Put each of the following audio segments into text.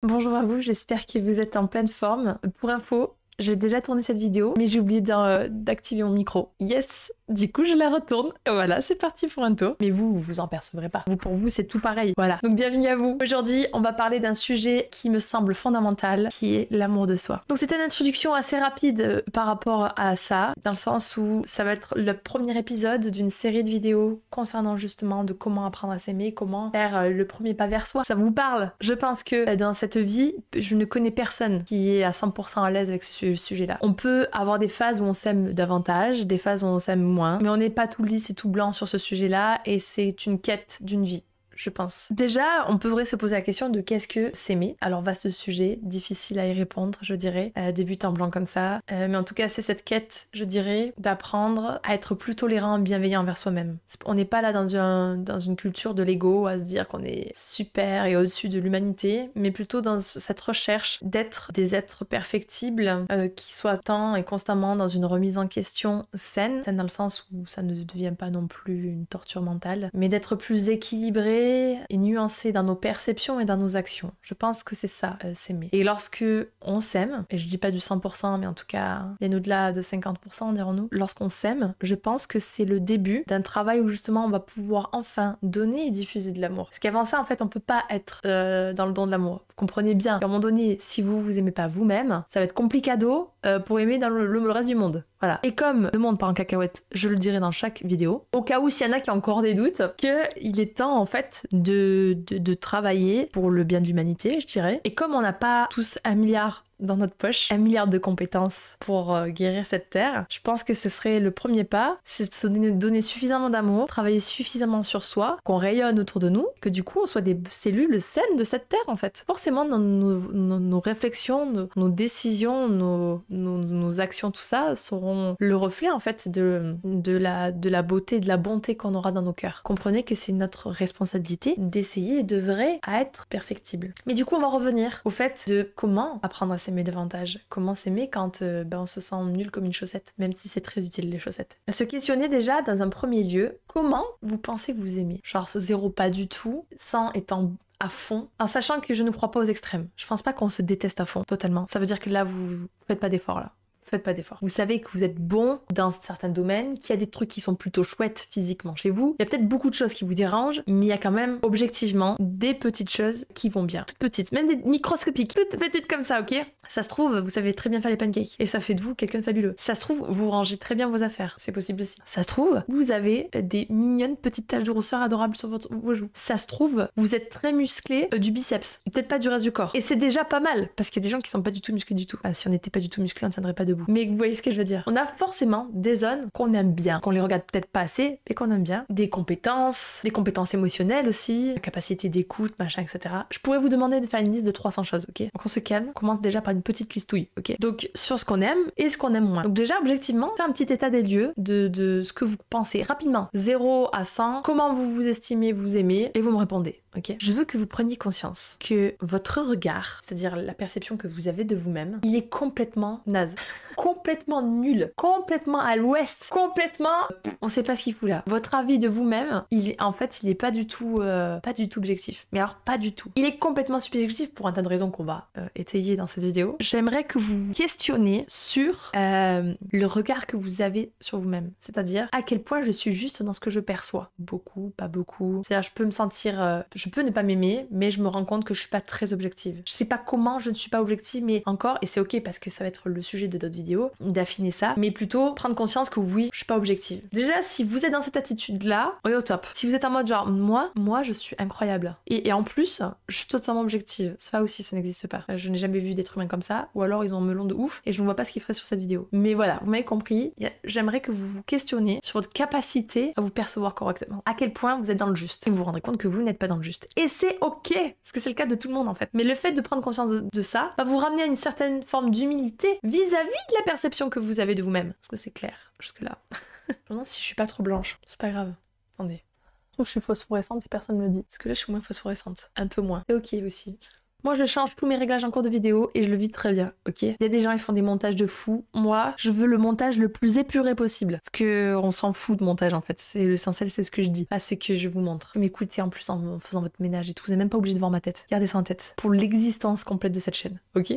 Bonjour à vous, j'espère que vous êtes en pleine forme. Pour info, j'ai déjà tourné cette vidéo, mais j'ai oublié d'activer mon micro. Yes! Du coup, je la retourne. Voilà, c'est parti pour un tour. Mais vous en percevrez pas. Pour vous, c'est tout pareil. Voilà. Donc, bienvenue à vous. Aujourd'hui, on va parler d'un sujet qui me semble fondamental, qui est l'amour de soi. Donc, c'était une introduction assez rapide par rapport à ça, dans le sens où ça va être le premier épisode d'une série de vidéos concernant justement de comment apprendre à s'aimer, comment faire le premier pas vers soi. Ça vous parle? Je pense que dans cette vie, je ne connais personne qui est à 100% à l'aise avec ce sujet-là. On peut avoir des phases où on s'aime davantage, des phases où on s'aime moins, mais on n'est pas tout lisse et tout blanc sur ce sujet-là, et c'est une quête d'une vie, je pense. Déjà, on pourrait se poser la question de qu'est-ce que s'aimer. Alors vaste sujet, difficile à y répondre, je dirais, débute en blanc comme ça. Mais en tout cas, c'est cette quête, je dirais, d'apprendre à être plus tolérant et bienveillant envers soi-même. On n'est pas là dans une culture de l'ego, à se dire qu'on est super et au-dessus de l'humanité, mais plutôt dans cette recherche d'être des êtres perfectibles, qui soient tant et constamment dans une remise en question saine dans le sens où ça ne devient pas non plus une torture mentale, mais d'être plus équilibré et nuancé dans nos perceptions et dans nos actions. Je pense que c'est ça, s'aimer. Et lorsque on s'aime, et je dis pas du 100%, mais en tout cas bien au-delà de 50%, dirons-nous, lorsqu'on s'aime, je pense que c'est le début d'un travail où justement on va pouvoir enfin donner et diffuser de l'amour. Parce qu'avant ça, en fait, on peut pas être dans le don de l'amour. Vous comprenez bien, à un moment donné, si vous aimez pas vous-même, ça va être complicado pour aimer dans le reste du monde. Voilà. Et comme le monde part en cacahuète, je le dirai dans chaque vidéo, au cas où s'il y en a qui ont encore des doutes, qu'il est temps en fait de travailler pour le bien de l'humanité, je dirais. Et comme on n'a pas tous 1 milliard dans notre poche, 1 milliard de compétences pour guérir cette terre, je pense que ce serait le premier pas, c'est de se donner suffisamment d'amour, travailler suffisamment sur soi, qu'on rayonne autour de nous, que du coup on soit des cellules saines de cette terre en fait. Forcément dans nos réflexions, nos décisions, nos actions, tout ça seront le reflet en fait de la beauté, de la bonté qu'on aura dans nos cœurs. Comprenez que c'est notre responsabilité d'essayer et d'œuvrer à être perfectible. Mais du coup on va revenir au fait de comment apprendre à s'aimer davantage. Comment s'aimer quand on se sent nul comme une chaussette, même si c'est très utile les chaussettes. Se questionner déjà dans un premier lieu, comment vous pensez vous aimer? Genre 0 pas du tout, 100 étant à fond, en sachant que je ne crois pas aux extrêmes. Je pense pas qu'on se déteste à fond, totalement. Ça veut dire que là, vous faites pas d'efforts là. Faites pas d'efforts. Vous savez que vous êtes bon dans certains domaines, qu'il y a des trucs qui sont plutôt chouettes physiquement chez vous. Il y a peut-être beaucoup de choses qui vous dérangent, mais il y a quand même, objectivement, des petites choses qui vont bien. Toutes petites, même des microscopiques. Toutes petites comme ça, ok? Ça se trouve, vous savez très bien faire les pancakes. Et ça fait de vous quelqu'un de fabuleux. Ça se trouve, vous rangez très bien vos affaires. C'est possible aussi. Ça se trouve, vous avez des mignonnes petites taches de rousseur adorables sur vos joues. Ça se trouve, vous êtes très musclé du biceps. Peut-être pas du reste du corps. Et c'est déjà pas mal, parce qu'il y a des gens qui sont pas du tout musclés du tout. Ah, si on n'était pas du tout musclé, on tiendrait pas debout. Mais vous voyez ce que je veux dire. On a forcément des zones qu'on aime bien, qu'on les regarde peut-être pas assez, mais qu'on aime bien. Des compétences émotionnelles aussi, la capacité d'écoute, machin, etc. Je pourrais vous demander de faire une liste de 300 choses, ok? Donc on se calme, on commence déjà par une petite listouille, ok? Donc sur ce qu'on aime et ce qu'on aime moins. Donc déjà, objectivement, faire un petit état des lieux de ce que vous pensez rapidement. 0 à 100, comment vous vous estimez, vous aimez, et vous me répondez. Okay. Je veux que vous preniez conscience que votre regard, c'est-à-dire la perception que vous avez de vous-même, il est complètement naze, complètement nul, complètement à l'ouest, complètement... On sait pas ce qu'il fout là. Votre avis de vous-même, il est pas du tout objectif. Mais alors pas du tout. Il est complètement subjectif pour un tas de raisons qu'on va étayer dans cette vidéo. J'aimerais que vous questionniez sur le regard que vous avez sur vous-même. C'est-à-dire à quel point je suis juste dans ce que je perçois. Beaucoup, pas beaucoup. C'est-à-dire je peux me sentir... je peux ne pas m'aimer, mais je me rends compte que je suis pas très objective. Je sais pas comment je ne suis pas objective, mais encore, et c'est ok parce que ça va être le sujet de d'autres vidéos, d'affiner ça, mais plutôt prendre conscience que oui, je suis pas objective. Déjà, si vous êtes dans cette attitude-là, on est au top. Si vous êtes en mode genre, moi, je suis incroyable. Et en plus, je suis totalement objective. Ça aussi, ça n'existe pas. Je n'ai jamais vu d'être humain comme ça, ou alors ils ont un melon de ouf, et je ne vois pas ce qu'ils feraient sur cette vidéo. Mais voilà, vous m'avez compris, j'aimerais que vous vous questionniez sur votre capacité à vous percevoir correctement. À quel point vous êtes dans le juste. Et vous vous rendrez compte que vous n'êtes pas dans le juste. Et c'est ok, parce que c'est le cas de tout le monde en fait. Mais le fait de prendre conscience de ça va vous ramener à une certaine forme d'humilité vis-à-vis de la perception que vous avez de vous-même. Est-ce que c'est clair jusque-là? Je me demande si je suis pas trop blanche. C'est pas grave. Attendez. Je trouve que je suis phosphorescente et personne me le dit. Parce que là, je suis moins phosphorescente. Un peu moins. C'est ok aussi. Moi, je change tous mes réglages en cours de vidéo et je le vis très bien, ok? Il y a des gens, ils font des montages de fou. Moi, je veux le montage le plus épuré possible. Parce que on s'en fout de montage, en fait. C'est l'essentiel, c'est ce que je dis, pas ce que je vous montre. M'écoutez en plus en faisant votre ménage et tout. Vous n'êtes même pas obligé de voir ma tête. Gardez ça en tête. Pour l'existence complète de cette chaîne, ok?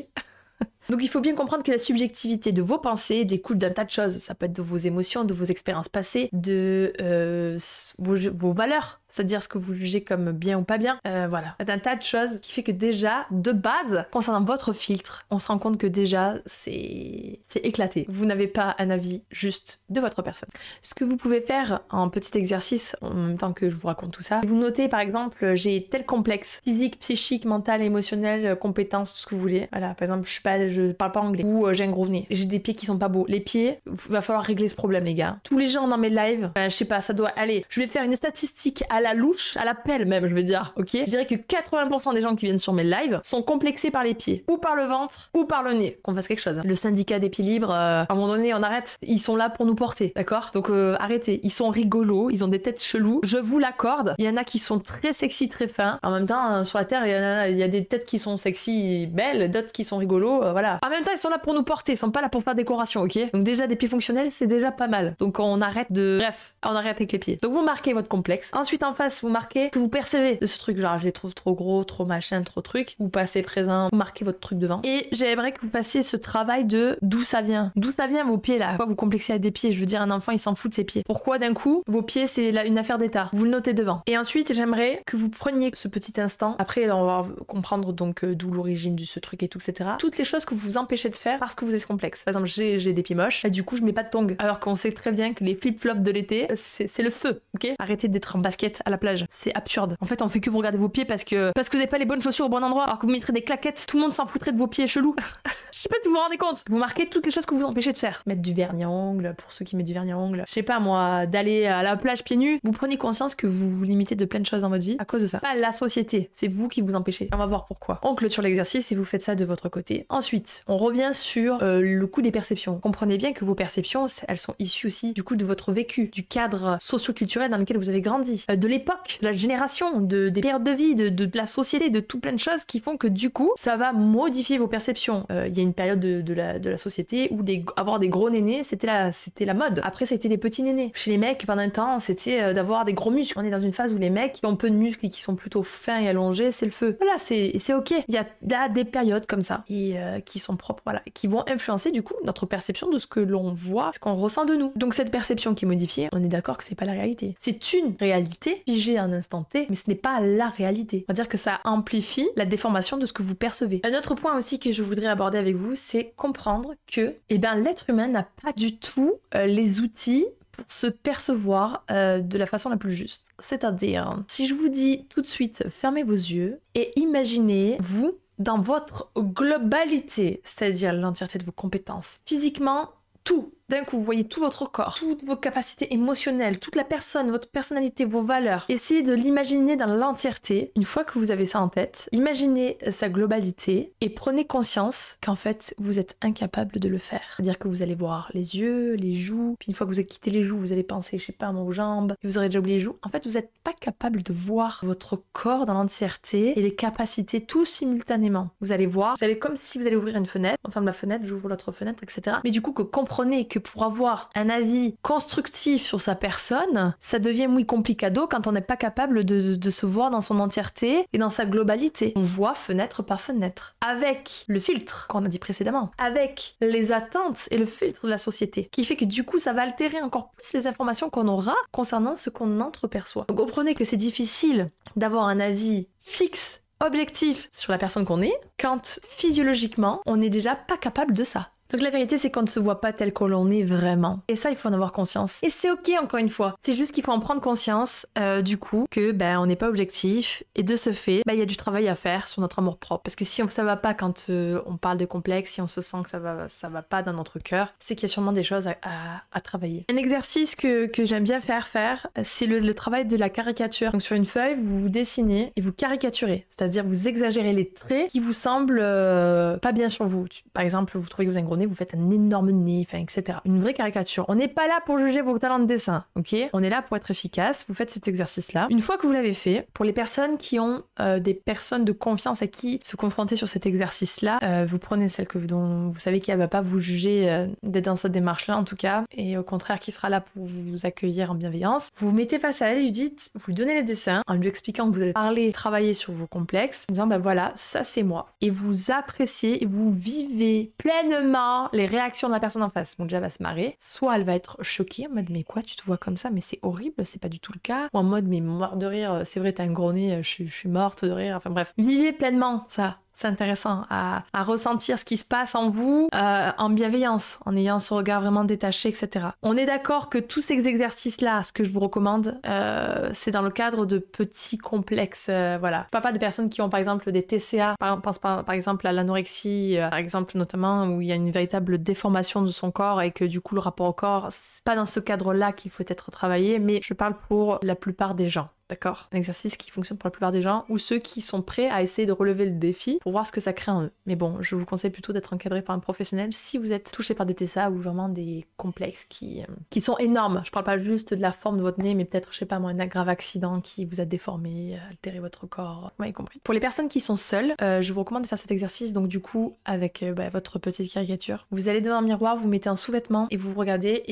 Donc il faut bien comprendre que la subjectivité de vos pensées découle d'un tas de choses. Ça peut être de vos émotions, de vos expériences passées, de vos valeurs, c'est-à-dire ce que vous jugez comme bien ou pas bien. Voilà, d'un tas de choses qui fait que déjà, de base, concernant votre filtre, on se rend compte que déjà, c'est éclaté. Vous n'avez pas un avis juste de votre personne. Ce que vous pouvez faire en petit exercice, en même temps que je vous raconte tout ça, vous notez par exemple, j'ai tel complexe, physique, psychique, mental, émotionnel, compétence, tout ce que vous voulez. Voilà, par exemple, je parle pas anglais, ou j'ai un gros nez, j'ai des pieds qui sont pas beaux. Les pieds, va falloir régler ce problème, les gars. Tous les gens dans mes lives, je sais pas, ça doit aller. Je vais faire une statistique à la louche, à la pelle même, je vais dire, ok? Je dirais que 80% des gens qui viennent sur mes lives sont complexés par les pieds, ou par le ventre, ou par le nez. Qu'on fasse quelque chose. Le syndicat des pieds libres, à un moment donné, on arrête. Ils sont là pour nous porter, d'accord? Donc arrêtez. Ils sont rigolos, ils ont des têtes cheloues. Je vous l'accorde. Il y en a qui sont très sexy, très fins. En même temps, sur la terre, il y a des têtes qui sont sexy, belles, d'autres qui sont rigolos, voilà. En même temps, ils sont là pour nous porter, ils sont pas là pour faire décoration, ok? Donc déjà, des pieds fonctionnels, c'est déjà pas mal. Donc on arrête de... Bref, on arrête avec les pieds. Donc vous marquez votre complexe. Ensuite, en face, vous marquez que vous percevez de ce truc, genre je les trouve trop gros, trop machin, trop truc. Vous passez présent, vous marquez votre truc devant. Et j'aimerais que vous passiez ce travail de d'où ça vient. D'où ça vient vos pieds là? Pourquoi vous complexez à des pieds? Je veux dire, un enfant, il s'en fout de ses pieds. Pourquoi d'un coup, vos pieds, c'est une affaire d'état? Vous le notez devant. Et ensuite, j'aimerais que vous preniez ce petit instant. Après, on va comprendre donc d'où l'origine de ce truc et tout, etc. Toutes les choses que vous empêchez de faire parce que vous êtes complexe. Par exemple, j'ai des pieds moches et du coup, je mets pas de tongs. Alors qu'on sait très bien que les flip-flops de l'été, c'est le feu, ok? Arrêtez d'être en basket à la plage. C'est absurde. En fait, on fait que vous regarder vos pieds parce que vous n'avez pas les bonnes chaussures au bon endroit. Alors que vous mettrez des claquettes, tout le monde s'en foutrait de vos pieds chelous. Je sais pas si vous vous rendez compte. Vous marquez toutes les choses que vous empêchez de faire. Mettre du vernis à ongles, pour ceux qui mettent du vernis à ongles. Je sais pas moi, d'aller à la plage pieds nus. Vous prenez conscience que vous vous limitez de plein de choses dans votre vie à cause de ça. Pas la société, c'est vous qui vous empêchez. On va voir pourquoi. On clôture l'exercice et vous faites ça de votre côté. Ensuite, on revient sur le coup des perceptions. Comprenez bien que vos perceptions, elles sont issues aussi du coup de votre vécu, du cadre socio-culturel dans lequel vous avez grandi, de l'époque, de la génération, des périodes de vie, de la société, de tout plein de choses qui font que du coup, ça va modifier vos perceptions. Il y a une période de la société où avoir des gros nénés, c'était la mode. Après, c'était des petits nénés. Chez les mecs, pendant un temps, c'était d'avoir des gros muscles. On est dans une phase où les mecs qui ont peu de muscles et qui sont plutôt fins et allongés, c'est le feu. Voilà, c'est ok. Il y a des périodes comme ça et qui sont propres, voilà, qui vont influencer du coup notre perception de ce que l'on voit, ce qu'on ressent de nous. Donc cette perception qui est modifiée, on est d'accord que c'est pas la réalité. C'est une réalité figée à un instant T, mais ce n'est pas la réalité. On va dire que ça amplifie la déformation de ce que vous percevez. Un autre point aussi que je voudrais aborder avec vous, c'est comprendre que l'être humain n'a pas du tout les outils pour se percevoir de la façon la plus juste. C'est-à-dire, si je vous dis tout de suite, fermez vos yeux et imaginez vous dans votre globalité, c'est-à-dire l'entièreté de vos compétences, physiquement, tout. D'un coup, vous voyez tout votre corps, toutes vos capacités émotionnelles, toute la personne, votre personnalité, vos valeurs. Essayez de l'imaginer dans l'entièreté. Une fois que vous avez ça en tête, imaginez sa globalité et prenez conscience qu'en fait, vous êtes incapable de le faire. C'est-à-dire que vous allez voir les yeux, les joues, puis une fois que vous avez quitté les joues, vous allez penser, je sais pas, aux jambes, et vous aurez déjà oublié les joues. En fait, vous n'êtes pas capable de voir votre corps dans l'entièreté et les capacités tout simultanément. Vous allez voir, vous allez comme si vous allez ouvrir une fenêtre, on ferme la fenêtre, j'ouvre l'autre fenêtre, etc. Mais du coup, que comprenez que pour avoir un avis constructif sur sa personne, ça devient muy complicado quand on n'est pas capable de se voir dans son entièreté et dans sa globalité. On voit fenêtre par fenêtre. Avec le filtre qu'on a dit précédemment, avec les attentes et le filtre de la société, qui fait que du coup, ça va altérer encore plus les informations qu'on aura concernant ce qu'on entreperçoit. Donc comprenez que c'est difficile d'avoir un avis fixe, objectif sur la personne qu'on est, quand physiologiquement, on n'est déjà pas capable de ça. Donc la vérité, c'est qu'on ne se voit pas tel que l'on est vraiment. Et ça, il faut en avoir conscience. Et c'est ok, encore une fois. C'est juste qu'il faut en prendre conscience, du coup, que on n'est pas objectif. Et de ce fait, il y a du travail à faire sur notre amour propre. Parce que si ça va pas quand on parle de complexe, si on se sent que ça va pas dans notre cœur, c'est qu'il y a sûrement des choses à travailler. Un exercice que j'aime bien faire, c'est le travail de la caricature. Donc sur une feuille, vous dessinez et vous caricaturez. C'est-à-dire vous exagérez les traits qui vous semblent pas bien sur vous. Par exemple, vous trouvez que vous avez un gros nez, journée, vous faites un énorme nez, enfin, etc. Une vraie caricature. On n'est pas là pour juger vos talents de dessin, ok? On est là pour être efficace. Vous faites cet exercice-là. Une fois que vous l'avez fait, pour les personnes qui ont des personnes de confiance à qui se confronter sur cet exercice-là, vous prenez celle dont vous savez qu'elle va pas vous juger d'être dans cette démarche-là, en tout cas, et au contraire, qui sera là pour vous accueillir en bienveillance. Vous vous mettez face à elle, lui dites, vous lui donnez les dessins, en lui expliquant que vous allez parler, travailler sur vos complexes, en disant, ben voilà, ça c'est moi. Et vous appréciez et vous vivez pleinement les réactions de la personne en face. Bon, déjà, elle va se marrer. Soit elle va être choquée, en mode, mais quoi, tu te vois comme ça, mais c'est horrible, c'est pas du tout le cas. Ou en mode, mais mort de rire, c'est vrai, t'as un gros nez, je suis morte de rire. Enfin bref, vivez pleinement ça. C'est intéressant à ressentir ce qui se passe en vous en bienveillance, en ayant ce regard vraiment détaché, etc. On est d'accord que tous ces exercices-là, ce que je vous recommande, c'est dans le cadre de petits complexes. Voilà. Je parle pas des personnes qui ont par exemple des TCA, pense par exemple à l'anorexie, par exemple notamment où il y a une véritable déformation de son corps et que du coup le rapport au corps, c'est pas dans ce cadre-là qu'il faut être travaillé, mais je parle pour la plupart des gens. D'accord? Un exercice qui fonctionne pour la plupart des gens ou ceux qui sont prêts à essayer de relever le défi pour voir ce que ça crée en eux. Mais bon, je vous conseille plutôt d'être encadré par un professionnel si vous êtes touché par des TCA ou vraiment des complexes qui sont énormes. Je parle pas juste de la forme de votre nez, mais peut-être, je sais pas moi, un grave accident qui vous a déformé, altéré votre corps. Vous m'avez compris. Pour les personnes qui sont seules, je vous recommande de faire cet exercice, donc du coup, avec votre petite caricature. Vous allez devant un miroir, vous mettez un sous-vêtement et vous vous regardez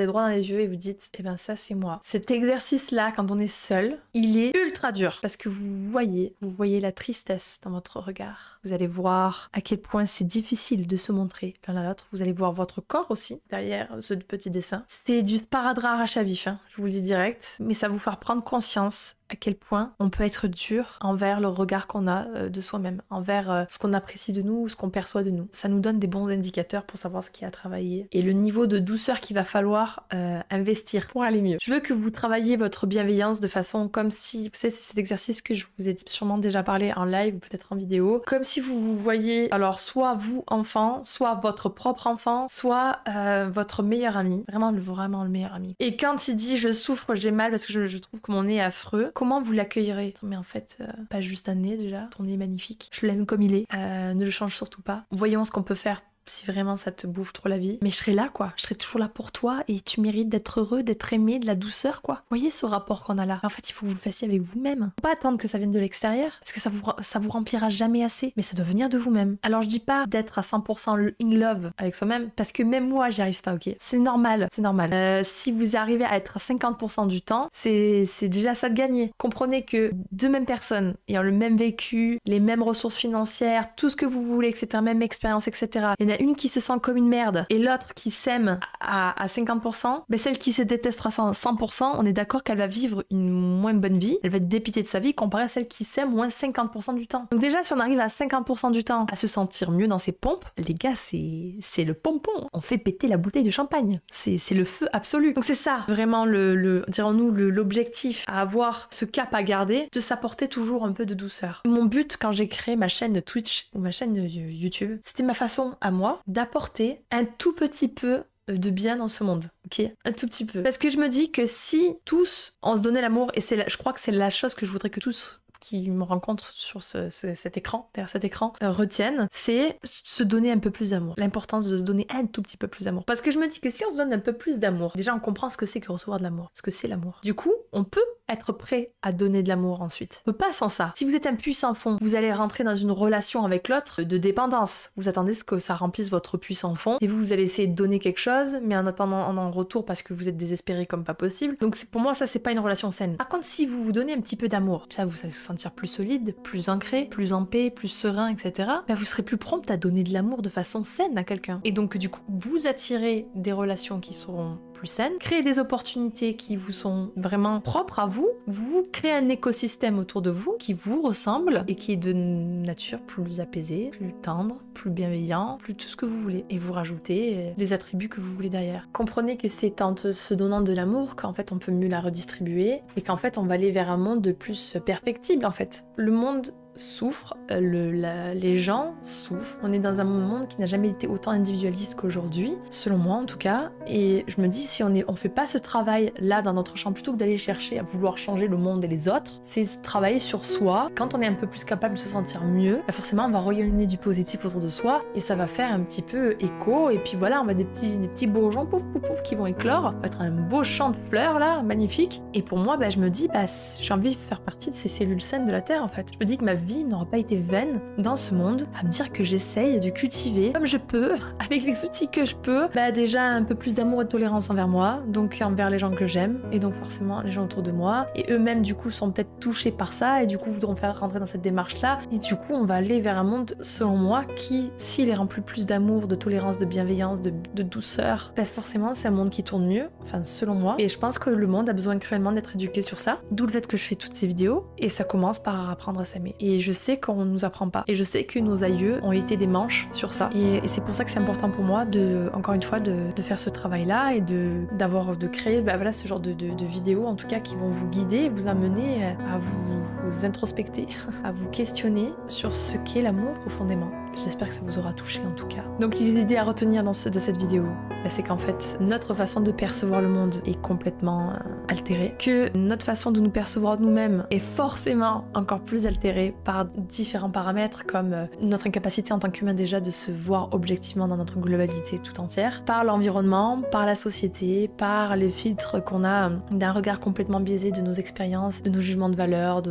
droit dans les yeux et vous dites, eh ben ça c'est moi. Cet exercice-là, quand on est seul, il est ultra dur parce que vous voyez la tristesse dans votre regard. Vous allez voir à quel point c'est difficile de se montrer l'un à l'autre. Vous allez voir votre corps aussi derrière ce petit dessin. C'est du sparadrap arrache à vif, hein, je vous le dis direct, mais ça va vous faire prendre conscience à quel point on peut être dur envers le regard qu'on a de soi-même, envers ce qu'on apprécie de nous, ce qu'on perçoit de nous. Ça nous donne des bons indicateurs pour savoir ce qu'il y a à travailler et le niveau de douceur qu'il va falloir investir pour aller mieux. Je veux que vous travailliez votre bienveillance de façon comme si, vous savez, c'est cet exercice que je vous ai sûrement déjà parlé en live ou peut-être en vidéo, comme si vous vous voyez, alors soit vous enfant, soit votre propre enfant, soit votre meilleur ami, vraiment le meilleur ami. Et quand il dit je souffre, j'ai mal parce que je trouve que mon nez est affreux, comment vous l'accueillerez? Mais en fait, pas juste un nez déjà, ton nez est magnifique, je l'aime comme il est, ne le change surtout pas. Voyons ce qu'on peut faire si vraiment ça te bouffe trop la vie. Mais je serai là, quoi. Je serai toujours là pour toi et tu mérites d'être heureux, d'être aimé, de la douceur, quoi. Vous voyez ce rapport qu'on a là? En fait, il faut que vous le fassiez avec vous-même. Faut pas attendre que ça vienne de l'extérieur parce que ça vous remplira jamais assez. Mais ça doit venir de vous-même. Alors, je dis pas d'être à 100% in love avec soi-même parce que même moi, j'y arrive pas, ok? C'est normal, c'est normal. Si vous arrivez à être à 50% du temps, c'est déjà ça de gagner. Comprenez que deux mêmes personnes ayant le même vécu, les mêmes ressources financières, tout ce que vous voulez, etc., même expérience, etc., il y en a une qui se sent comme une merde et l'autre qui s'aime à 50%, ben celle qui se détestera à 100%, on est d'accord qu'elle va vivre une moins bonne vie, elle va être dépitée de sa vie comparée à celle qui s'aime moins 50% du temps. Donc déjà, si on arrive à 50% du temps à se sentir mieux dans ses pompes, les gars, c'est le pompon. On fait péter la bouteille de champagne. C'est le feu absolu. Donc c'est ça, vraiment dirons-nous, l'objectif à avoir, ce cap à garder, de s'apporter toujours un peu de douceur. Mon but quand j'ai créé ma chaîne Twitch ou ma chaîne YouTube, c'était ma façon à moi d'apporter un tout petit peu de bien dans ce monde, ok? Un tout petit peu. Parce que je me dis que si tous on se donnait l'amour, et je crois que c'est la chose que je voudrais que tous qui me rencontrent sur cet écran, derrière cet écran, retiennent, c'est se donner un peu plus d'amour. L'importance de se donner un tout petit peu plus d'amour. Parce que je me dis que si on se donne un peu plus d'amour, déjà on comprend ce que c'est que recevoir de l'amour, ce que c'est l'amour. Du coup, on peut être prêt à donner de l'amour ensuite. On peut pas sans ça. Si vous êtes un puissant fond, vous allez rentrer dans une relation avec l'autre de dépendance. Vous attendez ce que ça remplisse votre puissant fond et vous allez essayer de donner quelque chose, mais en attendant en retour parce que vous êtes désespéré comme pas possible. Donc pour moi, ça c'est pas une relation saine. Par contre, si vous vous donnez un petit peu d'amour, ça vous allez vous sentir plus solide, plus ancré, plus en paix, plus serein, etc. Ben vous serez plus prompt à donner de l'amour de façon saine à quelqu'un. Et donc du coup, vous attirez des relations qui seront plus saines, créez des opportunités qui vous sont vraiment propres à vous, vous créez un écosystème autour de vous qui vous ressemble et qui est de nature plus apaisée, plus tendre, plus bienveillant, plus tout ce que vous voulez. Et vous rajoutez les attributs que vous voulez derrière. Comprenez que c'est en se donnant de l'amour qu'en fait on peut mieux la redistribuer et qu'en fait on va aller vers un monde de plus perfectible en fait. Le monde souffre, les gens souffrent. On est dans un monde qui n'a jamais été autant individualiste qu'aujourd'hui, selon moi en tout cas. Et je me dis, si on fait pas ce travail là dans notre champ, plutôt que d'aller chercher à vouloir changer le monde et les autres, c'est travailler sur soi. Quand on est un peu plus capable de se sentir mieux, bah forcément on va rayonner du positif autour de soi et ça va faire un petit peu écho. Et puis voilà, on va des petits bourgeons pouf pouf pouf qui vont éclore. Ça va être un beau champ de fleurs là, magnifique. Et pour moi, bah, je me dis, bah, j'ai envie de faire partie de ces cellules saines de la Terre en fait. Je me dis que ma vie n'aura pas été vaine dans ce monde, à me dire que j'essaye de cultiver comme je peux, avec les outils que je peux, bah, déjà un peu plus d'amour et de tolérance envers moi, donc envers les gens que j'aime, et donc forcément les gens autour de moi. Et eux-mêmes du coup sont peut-être touchés par ça, et du coup voudront faire rentrer dans cette démarche-là. Et du coup on va aller vers un monde, selon moi, qui, s'il est rempli plus d'amour, de tolérance, de bienveillance, de douceur, bah forcément c'est un monde qui tourne mieux, enfin selon moi. Et je pense que le monde a besoin cruellement d'être éduqué sur ça, d'où le fait que je fais toutes ces vidéos, et ça commence par apprendre à s'aimer. Et je sais qu'on nous apprend pas, et je sais que nos aïeux ont été des manches sur ça, et c'est pour ça que c'est important pour moi encore une fois de faire ce travail-là et de créer bah voilà, ce genre de vidéos en tout cas qui vont vous guider, vous amener à vous introspecter, à vous questionner sur ce qu'est l'amour profondément. J'espère que ça vous aura touché en tout cas. Donc l'idée à retenir de cette vidéo, bah, c'est qu'en fait notre façon de percevoir le monde est complètement altérée, que notre façon de nous percevoir nous-mêmes est forcément encore plus altérée par différents paramètres comme notre incapacité en tant qu'humain déjà de se voir objectivement dans notre globalité tout entière, par l'environnement, par la société, par les filtres qu'on a d'un regard complètement biaisé de nos expériences, de nos jugements de valeur,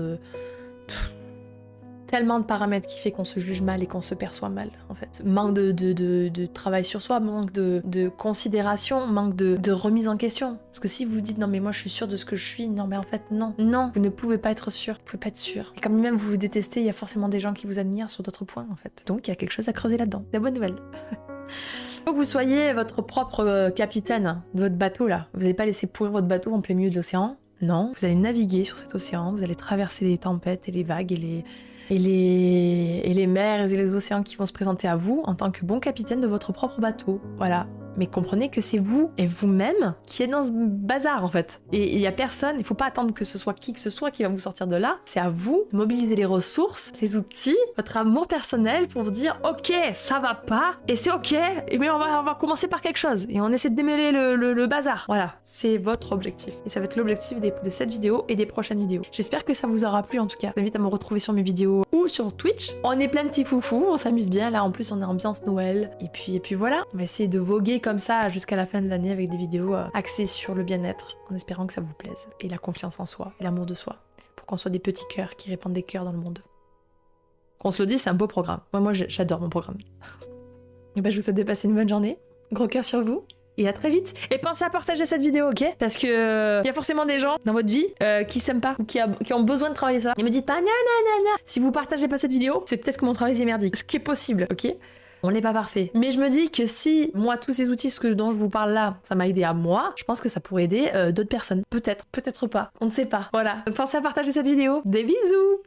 tellement de paramètres qui fait qu'on se juge mal et qu'on se perçoit mal en fait. Manque de travail sur soi, manque de considération, manque de remise en question. Parce que si vous dites non mais moi je suis sûre de ce que je suis, non mais en fait non, vous ne pouvez pas être sûr, vous pouvez pas être sûr. Et quand même vous vous détestez, il y a forcément des gens qui vous admirent sur d'autres points en fait. Donc il y a quelque chose à creuser là-dedans. La bonne nouvelle. Faut que vous soyez votre propre capitaine de votre bateau là. Vous n'allez pas laisser pourrir votre bateau en plein milieu de l'océan. Non, vous allez naviguer sur cet océan, vous allez traverser les tempêtes et les vagues et les mers et les océans qui vont se présenter à vous en tant que bon capitaine de votre propre bateau. Voilà. Mais comprenez que c'est vous et vous-même qui êtes dans ce bazar en fait. Et il y a personne, il faut pas attendre que ce soit qui que ce soit qui va vous sortir de là. C'est à vous de mobiliser les ressources, les outils, votre amour personnel pour vous dire ok, ça va pas et c'est ok, mais on va commencer par quelque chose et on essaie de démêler le bazar. Voilà, c'est votre objectif. Et ça va être l'objectif de cette vidéo et des prochaines vidéos. J'espère que ça vous aura plu en tout cas. Je vous invite à me retrouver sur mes vidéos ou sur Twitch. On est plein de petits foufous, on s'amuse bien. Là en plus on est ambiance Noël. Et puis voilà, on va essayer de voguer comme ça jusqu'à la fin de l'année avec des vidéos axées sur le bien-être, en espérant que ça vous plaise, et la confiance en soi, et l'amour de soi, pour qu'on soit des petits cœurs qui répandent des cœurs dans le monde. Qu'on se le dise, c'est un beau programme. Moi j'adore mon programme. Et ben, je vous souhaite de passer une bonne journée, gros cœur sur vous, et à très vite. Et pensez à partager cette vidéo, ok? Parce que y a forcément des gens dans votre vie qui s'aiment pas, ou qui ont besoin de travailler ça. Ne me dites pas nanana. Si vous partagez pas cette vidéo, c'est peut-être que mon travail c'est merdique. Ce qui est possible, ok? On n'est pas parfait. Mais je me dis que si, moi, tous ces outils dont je vous parle là, ça m'a aidé à moi, je pense que ça pourrait aider d'autres personnes. Peut-être, peut-être pas. On ne sait pas. Voilà. Donc pensez à partager cette vidéo. Des bisous.